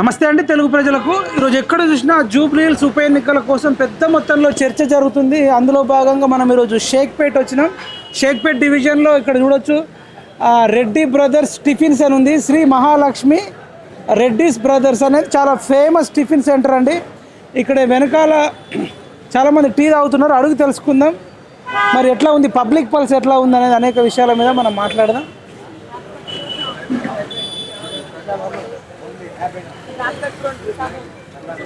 నమస్తే అండి తెలుగు ప్రజలకు. ఈరోజు ఎక్కడ చూసినా జూబ్లీహిల్స్ ఉప ఎన్నికల కోసం పెద్ద మొత్తంలో చర్చ జరుగుతుంది. అందులో భాగంగా మనం ఈరోజు షేక్పేట్ వచ్చినాం. షేక్పేట్ డివిజన్లో ఇక్కడ చూడొచ్చు రెడ్డి బ్రదర్స్ టిఫిన్స్ అని ఉంది. శ్రీ మహాలక్ష్మి రెడ్డిస్ బ్రదర్స్ అనేది చాలా ఫేమస్ టిఫిన్ సెంటర్ అండి. ఇక్కడ వెనకాల చాలామంది టీ తాగుతున్నారు. అడుగు తెలుసుకుందాం మరి ఎట్లా ఉంది, పబ్లిక్ పల్స్ ఎట్లా ఉంది అనేది అనేక విషయాల మీద మనం మాట్లాడదాం.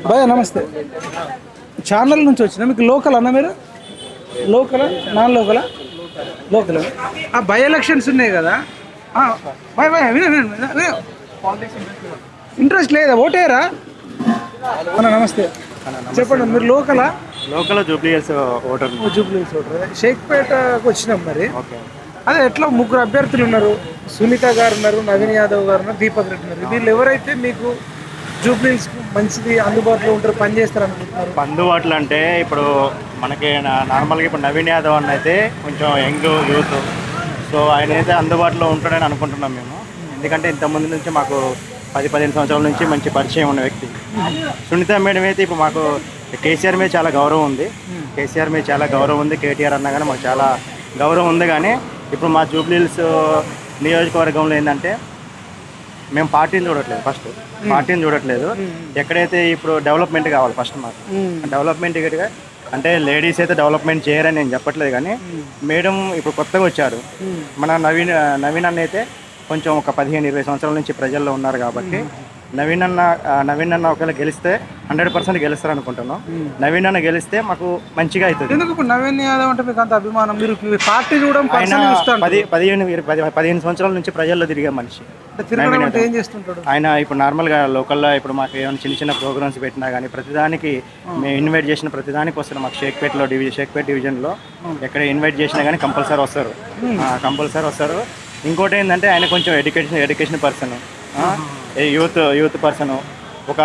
భయ నమస్తే, ఛానల్ నుంచి వచ్చిన మీకు లోకల్ అన్న మీరు? లోకలా నాన్ లోకలా? లోకల్. ఆ బై ఎలక్షన్స్ ఉన్నాయి కదా, భయ భయ ఇంట్రెస్ట్ లేదా? ఓటేరా అన్న? నమస్తే, చెప్పండి మీరు లోకలా? Local Jubilee Hills voter. Jubilee Hills voter. షేక్పేటకు వచ్చినాం. మరి అదే ఎట్లా ముగ్గురు అభ్యర్థులు ఉన్నారు, సునీత గారు ఉన్నారు, నవీన్ యాదవ్ గారు ఉన్నారు, దీపక్ రెడ్డి ఉన్నారు. వీళ్ళు ఎవరైతే మీకు జూబ్లీహిల్స్కు మంచిది అందుబాటులో ఉంటారు, పని చేస్తారు అనుకుంటున్నారు? అందుబాటులో అంటే ఇప్పుడు మనకి నార్మల్గా ఇప్పుడు నవీన్ యాదవ్ అన్న అయితే కొంచెం యంగ్ యూత్, సో ఆయన అయితే అందుబాటులో ఉంటాడని అనుకుంటున్నాం మేము. ఎందుకంటే ఇంతకుముందు నుంచి మాకు 10-15 సంవత్సరాల నుంచి మంచి పరిచయం ఉన్న వ్యక్తి. సునీత మేడం అయితే ఇప్పుడు మాకు కేసీఆర్ మీద చాలా గౌరవం ఉంది. కేసీఆర్ మీద చాలా గౌరవం ఉంది. కేటీఆర్ అన్నా కానీ మాకు చాలా గౌరవం ఉంది. కానీ ఇప్పుడు మా జూబ్లీహిల్స్ నియోజకవర్గంలో ఏంటంటే మేము పార్టీని చూడట్లేదు. ఫస్ట్ పార్టీని చూడట్లేదు. ఎక్కడైతే ఇప్పుడు డెవలప్మెంట్ కావాలి ఫస్ట్ మాకు. డెవలప్మెంట్ గట్టిగా అంటే లేడీస్ అయితే డెవలప్మెంట్ చేయరని నేను చెప్పట్లేదు. కానీ మేడం ఇప్పుడు కొత్తగా వచ్చారు. మన నవీన్ అన్న అయితే కొంచెం ఒక 15-20 సంవత్సరాల నుంచి ప్రజల్లో ఉన్నారు కాబట్టి నవీన్ అన్న ఒకవేళ గెలిస్తే 100% గెలుస్తారు అనుకుంటున్నాం. నవీన్ అన్న గెలిస్తే మాకు మంచిగా అవుతుంది. ఎందుకు ఇప్పుడు నవీన్ యాదవ్ అంటే మీకు అంత అభిమానం? మీరు పార్టీ చూడడం, ఆయన 15 సంవత్సరాల నుంచి ప్రజల్లో తిరిగే మనిషి. ఏం చేస్తుంటాడు ఆయన? ఇప్పుడు నార్మల్గా లోకల్లో ఇప్పుడు మాకు ఏమైనా చిన్న ప్రోగ్రామ్స్ పెట్టినా కానీ ప్రతిదానికి మేము ఇన్వైట్ చేసిన ప్రతిదానికి వస్తారు. మాకు షేక్పేట్ డివిజన్లో ఎక్కడ ఇన్వైట్ చేసినా కానీ కంపల్సరీ వస్తారు. ఇంకోటి ఏంటంటే ఆయన కొంచెం ఎడ్యుకేషన్ పర్సన్, యూత్ పర్సన్. ఒక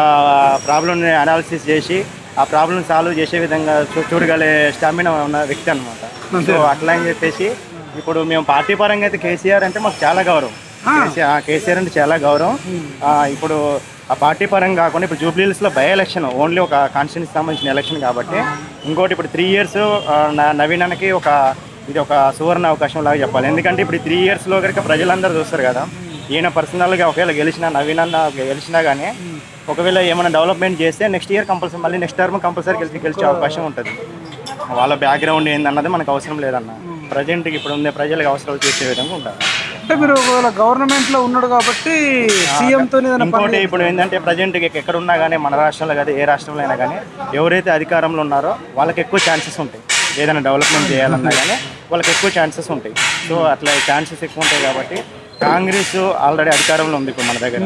ప్రాబ్లమ్ని అనాలిసిస్ చేసి ఆ ప్రాబ్లమ్ సాల్వ్ చేసే విధంగా చూడగలే స్టామినా ఉన్న వ్యక్తి అనమాట. సో అట్లా అని చెప్పేసి ఇప్పుడు మేము పార్టీ పరంగా అయితే కేసీఆర్ అంటే మాకు చాలా గౌరవం. కేసీఆర్ అంటే చాలా గౌరవం. ఇప్పుడు ఆ పార్టీ పరంగా కాకుండా ఇప్పుడు జూబ్లీహిల్స్లో బై ఎలక్షన్ ఓన్లీ ఒక కాన్స్టిట్యూన్సీకి సంబంధించిన ఎలక్షన్ కాబట్టి ఇంకోటి ఇప్పుడు 3 years నవీన్ అన్నకి ఇది ఒక సువర్ణ అవకాశం లాగా చెప్పాలి. ఎందుకంటే ఇప్పుడు 3 yearsలో కనుక ప్రజలందరూ చూస్తారు కదా, ఈయన పర్సనల్గా ఒకవేళ నవీన్ అన్న గెలిచినా కానీ ఒకవేళ ఏమైనా డెవలప్మెంట్ చేస్తే నెక్స్ట్ టర్మ్ కంపల్సరీ గెలిచే అవకాశం ఉంటుంది. వాళ్ళ బ్యాక్గ్రౌండ్ ఏందన్నది మనకు అవసరం లేదన్న. ప్రజెంట్కి ఇప్పుడు ఉండే ప్రజలకు అవసరాలు తీర్చే విధంగా ఉండాలి. అంటే మీరు ఒకవేళ గవర్నమెంట్లో ఉన్నాడు కాబట్టి సీఎంతో ఇంకోటి ఇప్పుడు ఏంటంటే ప్రజెంట్కి ఎక్కడ ఉన్నా కానీ మన రాష్ట్రంలో కానీ ఏ రాష్ట్రంలో అయినా కానీ ఎవరైతే అధికారంలో ఉన్నారో వాళ్ళకి ఎక్కువ ఛాన్సెస్ ఉంటాయి. ఏదైనా డెవలప్మెంట్ చేయాలన్నా కానీ వాళ్ళకి ఎక్కువ ఛాన్సెస్ ఉంటాయి. సో అట్లా ఛాన్సెస్ ఎక్కువ ఉంటాయి కాబట్టి కాంగ్రెస్ ఆల్రెడీ అధికారంలో ఉంది ఇప్పుడు మన దగ్గర.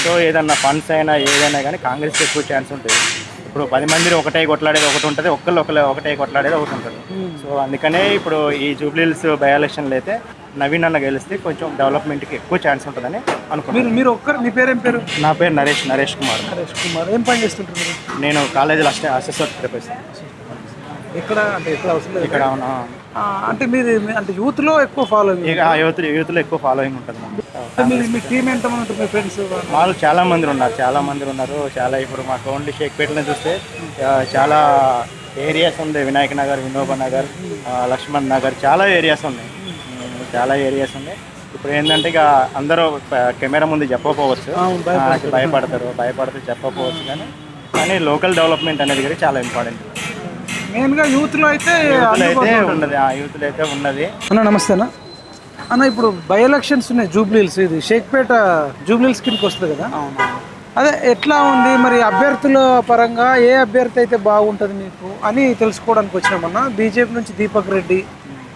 సో ఏదన్నా ఫండ్స్ అయినా ఏదైనా కానీ కాంగ్రెస్కి ఎక్కువ ఛాన్స్ ఉంటుంది. ఇప్పుడు 10 మంది ఒకటే కొట్లాడేది ఒకటి ఉంటుంది, ఒకళ్ళు ఒకటే కొట్లాడేది ఒకటి ఉంటుంది. సో అందుకనే ఇప్పుడు ఈ జూబ్లీహిల్స్ బై ఎలక్షన్లు అయితే నవీన్ అన్న గెలిస్తే కొంచెం డెవలప్మెంట్కి ఎక్కువ ఛాన్స్ ఉంటుందని అనుకుంటున్నాను. మీరు మీ పేరు? నా పేరు నరేష్ కుమార్. ఏం పని చేస్తుంటారు? నేను కాలేజీలో అసిస్టెంట్ ప్రొఫెసర్. ఇక్కడ అంటే ఎక్కడ అవసరం లేదు ఇక్కడ. అంటే మీరు అంటే యూత్లో ఎక్కువ ఫాలోయింగ్? యూత్లో ఎక్కువ ఫాలోయింగ్ ఉంటుంది. మీ టీం ఎంతమంది ఉంటారు? మీ ఫ్రెండ్స్ వాళ్ళు చాలా మంది ఉన్నారు. చాలా ఇప్పుడు మాకు ఓన్లీ షేక్పేటలో చూస్తే చాలా ఏరియాస్ ఉంది. వినాయక నగర్, వినోబ నగర్, లక్ష్మణ్ నగర్, చాలా ఏరియాస్ ఉన్నాయి. ఇప్పుడు ఏంటంటే ఇక అందరూ కెమెరా ముందు చెప్పకపోవచ్చు, భయపడతారు చెప్పకపోవచ్చు. కానీ లోకల్ డెవలప్మెంట్ అనేది కూడా చాలా ఇంపార్టెంట్. మెయిన్గా యూత్లో అయితే ఉన్నది. అన్న నమస్తే అన్న. ఇప్పుడు బై ఎలక్షన్స్ ఉన్నాయి జూబ్లీహిల్స్, ఇది షేక్పేట జూబ్లీహిల్స్ కిందకి వస్తుంది కదా. అదే ఎట్లా ఉంది మరి అభ్యర్థుల పరంగా? ఏ అభ్యర్థి అయితే బాగుంటుంది మీకు అని తెలుసుకోవడానికి వచ్చినామన్నా. బీజేపీ నుంచి దీపక్ రెడ్డి,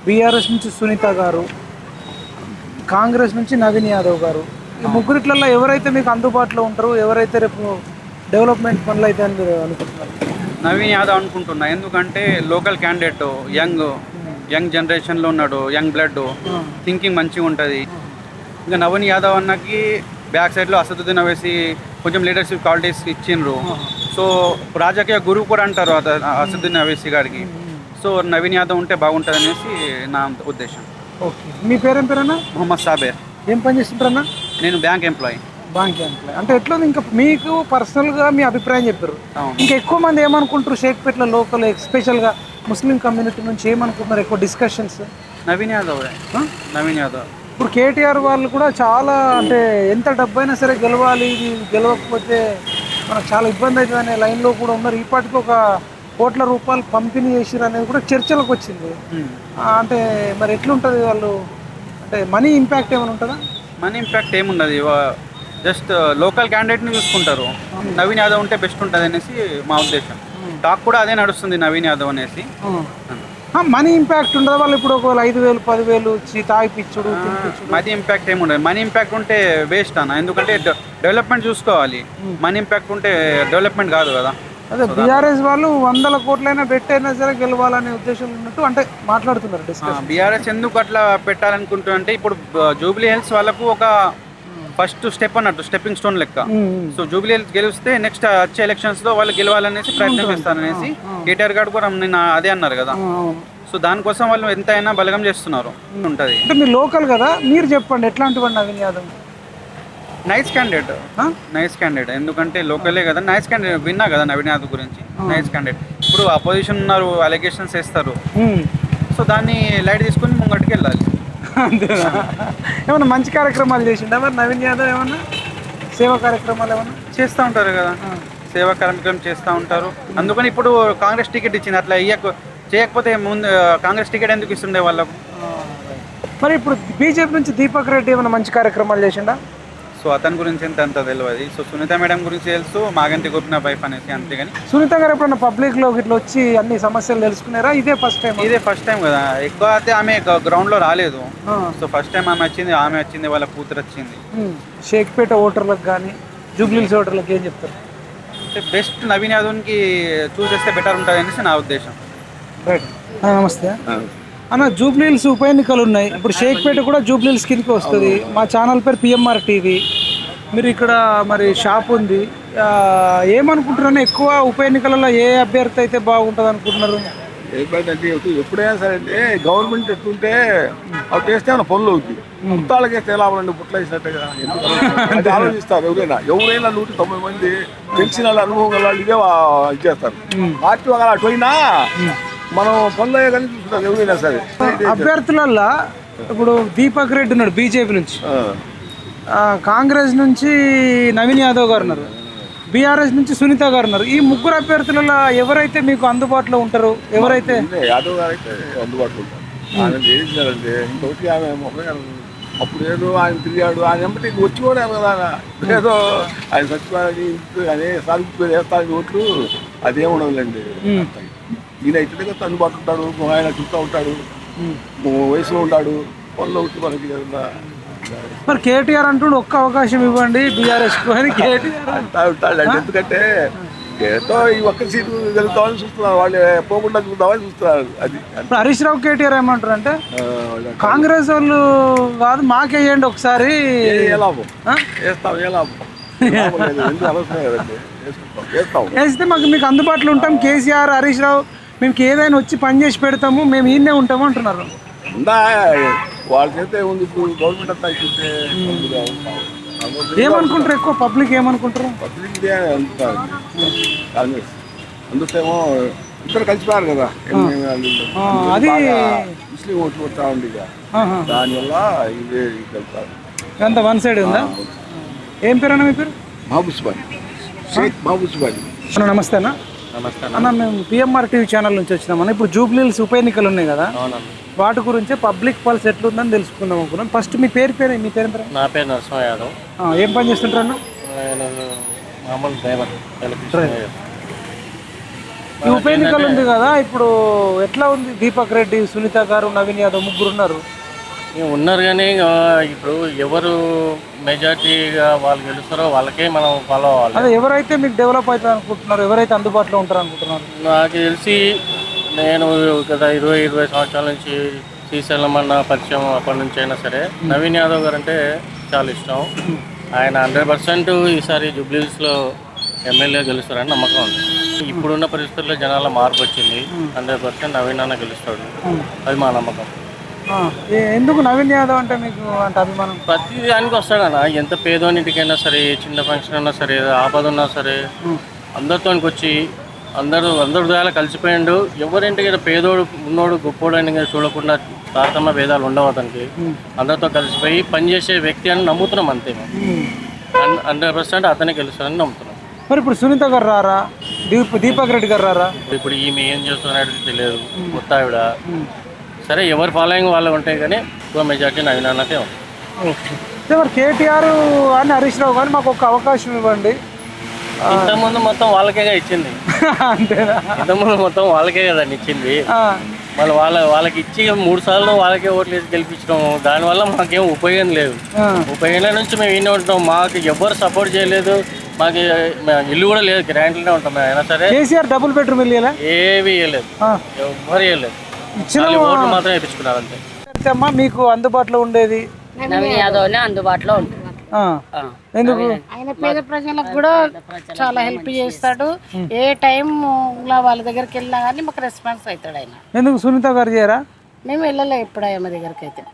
బీఆర్ఎస్ నుంచి సునీత గారు, కాంగ్రెస్ నుంచి నవీన్ యాదవ్ గారు. ఈ ముగ్గురిట్లలో ఎవరైతే మీకు అందుబాటులో ఉంటారు, ఎవరైతే రేపు డెవలప్మెంట్ పనులు అయితే అని మీరు అనుకుంటున్నారు? నవీన్ యాదవ్ అనుకుంటున్నా. ఎందుకంటే లోకల్ క్యాండిడేట్, యంగ్ జనరేషన్లో ఉన్నాడు, యంగ్ బ్లడ్, థింకింగ్ మంచిగా ఉంటుంది. ఇంకా నవీన్ యాదవ్ అన్నకి బ్యాక్ సైడ్లో అసదుద్దీన్ ఓవైసీ కొంచెం లీడర్షిప్ క్వాలిటీస్ ఇచ్చిండ్రు. సో రాజకీయ గురువు కూడా అంటారు అసదుద్దీన్ ఓవైసీ గారికి. సో నవీన్ యాదవ్ ఉంటే బాగుంటుంది అనేసి నా ఉద్దేశం. ఓకే. మీ పేరేం పేరన్నా? మొహమ్మద్ సాబేర్. ఏం పని చేస్తుంటారన్నా? నేను బ్యాంక్ ఎంప్లాయీ. బాంకి అంకుల్ అంటే ఎట్లా ఉంది? ఇంకా మీకు పర్సనల్గా మీ అభిప్రాయం చెప్పారు. అవును. ఇంకా ఎక్కువ మంది ఏమనుకుంటారు షేక్పేట్లో లోకల్ ఎస్పెషల్గా ముస్లిం కమ్యూనిటీ నుంచి ఏమనుకుంటున్నారు ఎక్కువ డిస్కషన్స్? నవీన్ యాదవ్. నవీన్ యాదవ్ ఇప్పుడు కేటీఆర్ వాళ్ళు కూడా చాలా అంటే ఎంత డబ్బైనా సరే గెలవాలి, ఇది గెలవకపోతే మనకు చాలా ఇబ్బంది అవుతుంది అనే లైన్లో కూడా ఉన్నారు. ఇప్పటికీ ఒక కోట్ల రూపాయలు పంపిణీ చేసిరు అనేది కూడా చర్చలకు వచ్చింది. అంటే మరి ఎట్లుంటుంది వాళ్ళు అంటే మనీ ఇంపాక్ట్ ఏమైనా ఉంటుందా? మనీ ఇంపాక్ట్ ఏముండదు, జస్ట్ లోకల్ క్యాండిడేట్ని చూసుకుంటారు. నవీన్ యాదవ్ ఉంటే బెస్ట్ ఉంటుంది అనేసి మా ఉద్దేశం. టాక్ కూడా అదే నడుస్తుంది, నవీన్ యాదవ్ అనేసి. మనీ ఇంపాక్ట్ ఉండదు వాళ్ళు ఇప్పుడు ఒకవేళ 5,000 10,000 ఇచ్చి తాగిపిచ్చుడు మనీ ఇంపాక్ట్ ఏముండదు. మనీ ఇంపాక్ట్ ఉంటే వేస్ట్ అన్న, ఎందుకంటే డెవలప్మెంట్ చూసుకోవాలి. మనీ ఇంపాక్ట్ ఉంటే డెవలప్మెంట్ కాదు కదా. అదే బీఆర్ఎస్ వాళ్ళు 100 కోట్లైనా పెట్టైనా సరే గెలవాలనే ఉద్దేశం ఉన్నట్టు అంటే మాట్లాడుతున్నారు డిస్కషన్. బీఆర్ఎస్ ఎందుకు అట్లా పెట్టాలనుకుంటుంటే ఇప్పుడు జూబ్లీ హిల్స్ వాళ్ళకు ఒక ఫస్ట్ స్టెప్ అన్నట్టు, స్టెప్పింగ్ స్టోన్ లెక్క. సో జూబ్లీ హిల్స్ గెలిస్తే నెక్స్ట్ వచ్చే ఎలక్షన్స్ లో వాళ్ళు గెలవాలనేసి ప్రయత్నం చేస్తారనేసి కేటీఆర్ గారు కూడా నిన్న అదే అన్నారు కదా. సో దానికోసం వాళ్ళు ఎంత అయినా బలగం చేస్తున్నారు ఉంటుంది. అంటే మీరు లోకల్ కదా, మీరు చెప్పండి ఎట్లాంటి వాడు Naveen Yadav? Nice candidate, nice candidate. ఎందుకంటే లోకలే కదా, నైస్ క్యాండిడేట్. విన్నా కదా నవీన్ యాదవ్ గురించి, నైస్ క్యాండిడేట్. ఇప్పుడు అపోజిషన్ ఉన్నారు, అలిగేషన్స్ వేస్తారు. సో దాన్ని లైట్ తీసుకుని ముంగటికి వెళ్ళాలి. అంతేనా? ఏమన్నా మంచి కార్యక్రమాలు చేసిండా మరి నవీన్ యాదవ్? ఏమన్నా సేవా కార్యక్రమాలు ఏమన్నా చేస్తూ ఉంటారు కదా, సేవా కార్యక్రమం చేస్తూ ఉంటారు. అందుకని ఇప్పుడు కాంగ్రెస్ టికెట్ ఇచ్చింది. అట్లా చేయకపోతే ముందు కాంగ్రెస్ టికెట్ ఎందుకు ఇస్తుండే వాళ్ళకు? మరి ఇప్పుడు బీజేపీ నుంచి దీపక్ రెడ్డి ఏమైనా మంచి కార్యక్రమాలు చేసిండా? సో అతని గురించి అంత తెలియదు. సో సునీత మేడం గురించి తెలుసు, మాగంటి గోపిన వైఫ్ అనేసి, అంతేగాని. సునీత గారు ఎప్పుడన్నా పబ్లిక్లో ఇట్లా వచ్చి అన్ని సమస్యలు తెలుసుకున్నారా? ఇదే ఫస్ట్ టైం? ఇదే ఫస్ట్ టైం కదా. ఎక్కువ అయితే ఆమె గ్రౌండ్లో రాలేదు. సో ఫస్ట్ టైం ఆమె వచ్చింది, వాళ్ళ కూతురు వచ్చింది. షేక్పేట ఓటర్లకు కానీ జూబ్లీహిల్స్ ఓటర్లకు ఏం చెప్తారు? అంటే బెస్ట్ నవీన్ యాదవ్కి చూసేస్తే బెటర్ ఉంటుంది అనేసి నా ఉద్దేశం. రైట్. నమస్తే అన్న, జూబ్లీహిల్స్ ఉప ఎన్నికలు ఉన్నాయి. ఇప్పుడు షేక్పేట కూడా జూబ్లీహిల్స్ కిందకి వస్తుంది. మా ఛానల్ పేరు పిఎంఆర్ టీవీ. మీరు ఇక్కడ మరి షాప్ ఉంది, ఏమనుకుంటున్నాను ఎక్కువ ఉప ఎన్నికలలో ఏ అభ్యర్థి అయితే బాగుంటుంది అనుకుంటున్నారు? ఏంటంటే ఎప్పుడైనా సరే అంటే గవర్నమెంట్ ఎట్లుంటే అవి చేస్తే ఏమైనా పనులు అవుతుంది. పుట్టాలకి వేస్తే ఎలా ఉండండి, పుట్ల వేసినట్టుగా ఎందుకు ఆలోచిస్తారు. ఎవరైనా 190 మంది తెలిసిన వాళ్ళ అనుభవం గల వాళ్ళు ఇదే ఇది చేస్తారు. పార్టీ ఒక అటువైనా మనం పనులు కానీ చూస్తుంటారు ఎవరైనా సరే. అభ్యర్థులల్లో ఇప్పుడు దీపక్ రెడ్డి ఉన్నాడు బీజేపీ నుంచి, కాంగ్రెస్ నుంచి నవీన్ యాదవ్ గారు ఉన్నారు, బీఆర్ఎస్ నుంచి సునీత గారు ఉన్నారు. ఈ ముగ్గురు అభ్యర్థులలో ఎవరైతే మీకు అందుబాటులో ఉంటారు? ఎవరైతే యాదవ్ గారు అయితే అందుబాటులో ఉంటారు. ఆయన చేయించారంటే ఇంకొకటి ఆమె అప్పుడు ఏదో ఆయన తిరిగాడు, ఆయన వెంబటి వచ్చి కూడా ఏదో ఆయన సచివాలయం అనే సాధించి వేస్తానికి ఓట్లు అదేముండదులేండి. ఈయన అయితే అందుబాటు ఉంటాడు, ఆయన చూస్తూ ఉంటాడు, వయసులో ఉంటాడు, పనులు ఒకటి మనకి కదా. మరి కేటీఆర్ అంటూ ఒక్క అవకాశం ఇవ్వండి బీఆర్ఎస్ అని కేటీఆర్ ఉంటాడు. ఎందుకంటే ఏదో ఈ ఒక్క సీటు గెలుద్దామని చూస్తున్నారు, వాళ్ళు పోకుండా చూద్దామని చూస్తున్నారు. అది ఇప్పుడు హరీష్ రావు కేటీఆర్ ఏమంటారు అంటే కాంగ్రెస్ వాళ్ళు కాదు మాకేయండి ఒకసారి, ఏ లాభం వేస్తాం, ఏ లాభం ఎందుకు అవసరం కదండి, వేస్తాం. వేస్తే మాకు మీకు అందుబాటులో ఉంటాం, కేసీఆర్ హరీష్ రావు మేము ఏదైనా వచ్చి పని చేసి పెడతాము, మేము ఈయనే ఉంటాము అంటున్నారు. ఉందా వాళ్ళ చేస్తే ఉంది. ఇప్పుడు గవర్నమెంట్ అంతా ఇస్తే ఏమనుకుంటారు ఎక్కువ పబ్లిక్ ఏమనుకుంటారు? పబ్లిక్ ఇదే అందుతారు కాంగ్రెస్. అందుకేమో ఇద్దరు కలిసిపోయారు కదా, అది ముస్లిం ఓట్లు కొడతా ఉంది ఇక, దానివల్ల ఇదే వెళ్తారు. అంత వన్ సైడ్ ఉందా? ఏం పేరు అన్న మీ పేరు? మహబూబ్బాయి, షేక్ మహబూబ్బాయి. అన్న నమస్తే అన్న. నమస్తే అన్న, మేము పిఎంఆర్ టీవీ ఛానల్ నుంచి వచ్చినామన్న. ఇప్పుడు జూబ్లీహిల్స్ ఉప ఎన్నికలు ఉన్నాయి కదా, వాటి గురించి పబ్లిక్ పల్స్ ఎట్లుందని తెలుసుకుందాం అనుకున్నాం. ఫస్ట్ మీ పేరు మీ పేరు? నా పేరు నరసింహ యాదవ్. ఏం పని చేస్తుంటారు అన్న? మామూలు డ్రైవర్. ఈ ఉప ఎన్నికలు ఉంది కదా, ఇప్పుడు ఎట్లా ఉంది? దీపక్ రెడ్డి, సునీత గారు, నవీన్ యాదవ్ ముగ్గురు ఉన్నారు. ఉన్నారు కానీ ఇప్పుడు ఎవరు మెజార్టీగా వాళ్ళు గెలుస్తారో వాళ్ళకే మనం ఫాలో అవ్వాలి. అదే ఎవరైతే మీకు డెవలప్ అవుతుంది అనుకుంటున్నారు, ఎవరైతే అందుబాటులో ఉంటారు అనుకుంటున్నారు? నాకు తెలిసి నేను గత 20 సంవత్సరాల నుంచి శ్రీశైలం అన్న పరిచయం అప్పటి నుంచి అయినా సరే నవీన్ యాదవ్ గారు అంటే చాలా ఇష్టం. ఆయన 100% ఈసారి జూబ్లీహిల్స్లో ఎమ్మెల్యే గెలుస్తారని నమ్మకం ఉంది. ఇప్పుడున్న పరిస్థితుల్లో జనాల మార్పు వచ్చింది, 100% నవీన్ అన్న గెలుస్తాడు, అది మా నమ్మకం. ఎందుకు నవీన్ యాదవ్ అంటే మీకు అంటే అభిమానం? ప్రతి దానికి వస్తాడన్న, ఎంత పేదోనింటికైనా సరే, చిన్న ఫంక్షన్ అయినా సరే, ఆపద ఉన్నా సరే అందరితోనికి వచ్చి అందరి హృదయాలు కలిసిపోయిండు. ఎవరింటికైనా పేదోడు ఉన్నోడు గొప్పోడు అని చూడకుండా తారతమ్య భేదాలు ఉండవు అతనికి. అందరితో కలిసిపోయి పనిచేసే వ్యక్తి అని నమ్ముతున్నాం అంతే. 100% అతనే గెలుస్తాడని నమ్ముతున్నాం. మరి ఇప్పుడు సునీత గారు రారా, దీపక్ రెడ్డి గారు రారా? ఇప్పుడు ఈమె ఏం చేస్తున్నట్టు తెలియదు, కొత్త ఆవిడ. సరే ఎవరి ఫాలోయింగ్ వాళ్ళు ఉంటాయి కానీ ఎక్కువ మెజార్టీ నవీన్ అన్నకే ఉంది. మరి కేటీఆర్ అని హరీష్ రావు కానీ మాకు ఒక అవకాశం ఇవ్వండి. ఇంతకుముందు మొత్తం వాళ్ళకేగా ఇచ్చింది. అంతేనా? ఇంతకుముందు మొత్తం వాళ్ళకే కదండి ఇచ్చింది. మళ్ళీ వాళ్ళకి ఇచ్చి 3 సార్లు వాళ్ళకే ఓట్లు వేసి గెలిపించడం, దానివల్ల మాకేం ఉపయోగం లేదు. ఉపయోగం నుంచి మేము ఈయన ఉంటున్నాం. మాకు ఎవరు సపోర్ట్ చేయలేదు, మాకు ఇల్లు కూడా లేదు, గ్రాంట్లోనే ఉంటాం మేము. అయినా సరే కేసీఆర్ డబుల్ బెడ్రూమ్ ఇల్లు ఏవి ఇవ్వలేదు, ఎవరు ఇవ్వలేదు. ఓట్లు మాత్రం వేయించుకున్నారు అంతే. అమ్మా మీకు అందుబాటులో ఉండేది నవీన్ యాదవ్ అందుబాటులో ఉంటుంది. ఎందుకు? ఆయన పేద ప్రజలకు కూడా చాలా హెల్ప్ చేస్తాడు. ఏ టైం వాళ్ళ దగ్గరికి వెళ్ళినా కానీ మాకు రెస్పాన్స్ అవుతాడు ఆయన. ఎందుకు సునీత గారు చేయరా? మేము వెళ్ళలే ఇప్పుడు ఆమె దగ్గరికి అయితే,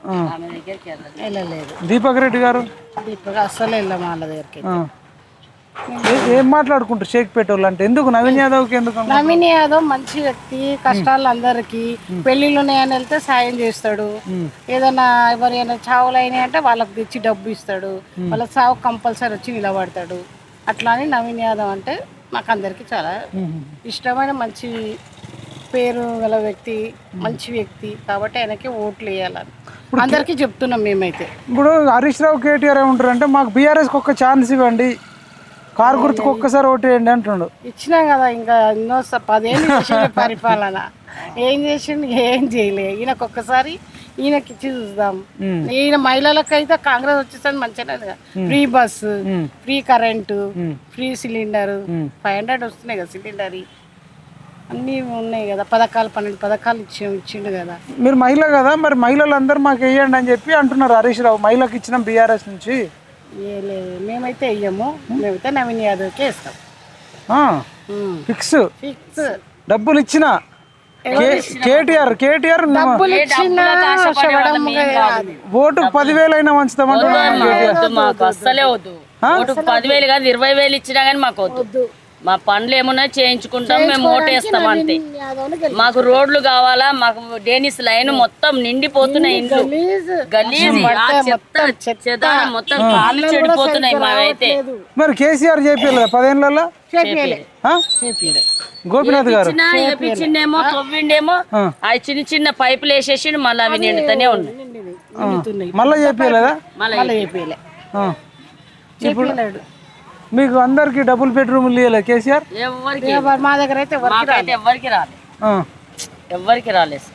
వెళ్ళలేదు. దీపక్ రెడ్డి గారు అస్సలు వెళ్ళాము వాళ్ళ దగ్గరికి అయితే. ఏం మాట్లాడుకుంటారు షేక్పేట వాళ్ళు అంటే? ఎందుకు నవీన్ యాదవ్కి ఎందుకు? నవీన్ యాదవ్ మంచి వ్యక్తి, కష్టాలు అందరికి పెళ్లిళ్ళు ఉన్నాయని వెళ్తే సాయం చేస్తాడు. ఏదైనా ఎవరైనా చావులు అయినాయి అంటే వాళ్ళకి తెచ్చి డబ్బు ఇస్తాడు. వాళ్ళ చావు కంపల్సరీ వచ్చి నిలబడతాడు. అట్లా అని నవీన్ యాదవ్ అంటే మాకు అందరికి చాలా ఇష్టమైన మంచి పేరు గల వ్యక్తి, మంచి వ్యక్తి. కాబట్టి ఆయనకి ఓట్లు వేయాలని అందరికీ చెప్తున్నాం మేమైతే. ఇప్పుడు హరీష్ రావు కేటీఆర్ ఏమంటారు అంటే మాకు బీఆర్ఎస్కి ఒక్క ఛాన్స్ ఇవ్వండి, కారు గుర్తుకు ఒక్కసారి ఓటు వేయండి అంటుండు. ఇచ్చినాం కదా, ఇంకా ఎన్నో 10 ఏళ్ళు చేసిండు పరిపాలన. ఏం చేసిండు? ఏం చేయలే. ఈయనకు ఒక్కసారి ఈయనకి ఇచ్చి చూద్దాం. ఈయన మహిళలకు అయితే కాంగ్రెస్ వచ్చేసరికి మంచిగా free bus, free current, free cylinder, 500 వస్తున్నాయి కదా సిలిండర్, అన్నీ ఉన్నాయి కదా. 12 పథకాలు ఇచ్చిండు కదా. మీరు మహిళ కదా, మరి మహిళలు అందరూ మాకు వేయండి అని చెప్పి అంటున్నారు హరీష్ రావు. మహిళకి ఇచ్చినాం బీఆర్ఎస్ నుంచి. లేదు, మేమైతే వెయ్యము. మేమైతే నవీన్ యాదవ్కే ఇస్తాం. Fix fix. డబ్బులు ఇచ్చిన కేటీఆర్ డబ్బులు ఇచ్చిన ఓటు 10,000 అయినా మంచుతామంటే మాకు అస్సలే వద్దు. ఓటు 10,000 కాదు 20,000 ఇచ్చినా కానీ మాకు వద్దు. మా పనులు ఏమున్నా చేయించుకుంటాం, మేము ఓటేస్తాం అంతే. మాకు రోడ్లు కావాలా, మాకు డేనిస్ లైన్ మొత్తం నిండిపోతున్నాయి, ఇండ్లు గలీజ్ చెత్త మొత్తం కాళ్ళు చెడిపోతున్నాయి మావైతే. మరి కేసీఆర్ చెప్పలేదు 10 ఏళ్ళలో? గోపినాథ్ గారు వేపించిండేమో, తవ్విండేమో, అవి చిన్న పైపులు వేసేసి మళ్ళీ అవి నిండుతూనే ఉన్నాయి. మళ్ళీ చెప్పలేదా? మళ్ళీ ఇప్పుడు మీకు అందరికి డబుల్ బెడ్రూమ్ ఇవ్వలే కేసీఆర్? మా దగ్గర అయితే ఎవరికి రాలేదు.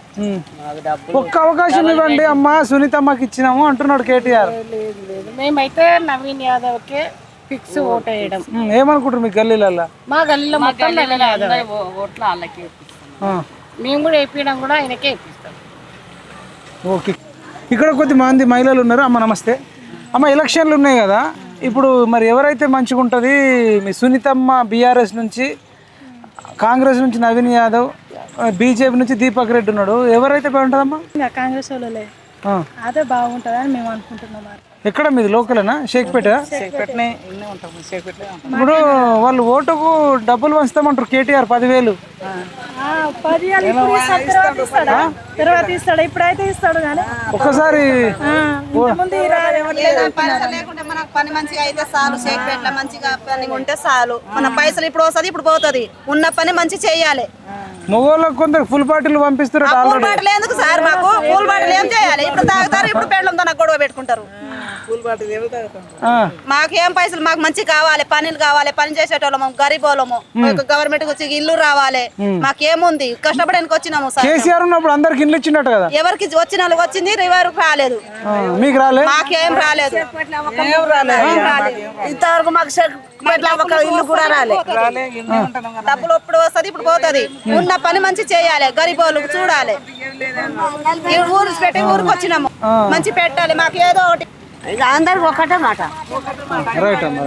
ఒక్క అవకాశం ఇవ్వండి అమ్మా, సునీతమ్మకి ఇచ్చినాము అంటున్నాడు కేటీఆర్. లేదు, మేమైతే నవీన్ యాదవ్కే ఫిక్స్ ఓట్ వేయడం. ఏమనుకుంటారు మీ గల్లీలలో? మా గల్లీలో మొత్తం నవీన్ యాదవ్ ఓట్లు వాళ్ళకి మేము కూడా వేపించడం కూడా ఆయనకే వేపిస్తాం. ఓకే, ఇక్కడ కొద్దిమంది మహిళలు ఉన్నారు. అమ్మ నమస్తే. అమ్మ ఎలక్షన్లు ఉన్నాయి కదా, ఇప్పుడు మరి ఎవరైతే మంచిగా ఉంటుంది? మీ సునీతమ్మ బీఆర్ఎస్ నుంచి, కాంగ్రెస్ నుంచి నవీన్ యాదవ్, బీజేపీ నుంచి దీపక్ రెడ్డి ఉన్నాడు. ఎవరైతే బాగుంటుందమ్మా? కాంగ్రెస్ వాళ్ళే అదే బాగుంటుంది అని మేము అనుకుంటున్నాం. ఎక్కడ మీది లోకలేనా? షేక్పేట. ఇప్పుడు వాళ్ళు ఓటుకు డబ్బులు పంచుతామంటారు కేటీఆర్ 10,000. తర్వాత ఇస్తాడు, ఇప్పుడైతే ఇస్తాడు కానీ ఒక్కసారి పని మంచిగా అయితే చాలు. షేక్పేటలో మంచిగా పని ఉంటే చాలు. మన పైసలు ఇప్పుడు వస్తుంది, ఇప్పుడు పోతుంది. ఉన్న పని మంచి చెయ్యాలి. మగవాళ్ళకి కొందరు ఫుల్ బాటిల్ పంపిస్తారు. ఫుల్ బాటిల్ ఎందుకు సార్? మాకు ఫుల్ బాటిల్ ఏం చేయాలి? ఇప్పుడు తాగుతారు, ఇప్పుడు పెళ్ళంతో నాకు గొడవ పెట్టుకుంటారు. మాకేం పైసలు? మాకు మంచి కావాలి, పనులు కావాలి, పని చేసేటోళ్ళము, గరీబోళ్ళము, గవర్నమెంట్ వచ్చి ఇల్లు రావాలి. మాకేముంది? కష్టపడానికి వచ్చినాము సార్. కేసీఆర్ ఉన్నప్పుడు అందరికి ఇల్లు ఇచ్చినట్టు కదా? ఎవరికి వచ్చిన వాళ్ళకి వచ్చింది, ఎవరికి రాలేదు. మీకు రాలేదు? మాకేం రాలేదు. ఇంతవరకు మాకు ఇల్లు కూడా రాలేదు. డబ్బులు ఇప్పుడు వస్తుంది, ఇప్పుడు పోతుంది. ఉన్న పని మంచి చేయాలి, గరీబోళ్ళకు చూడాలి. ఊరు పెట్టి ఊరికి వచ్చినాము, మంచి పెట్టాలి. మాకు ఏదో ఒకటి అందరికి ఒకటే మాట. రైట్ అమ్మా.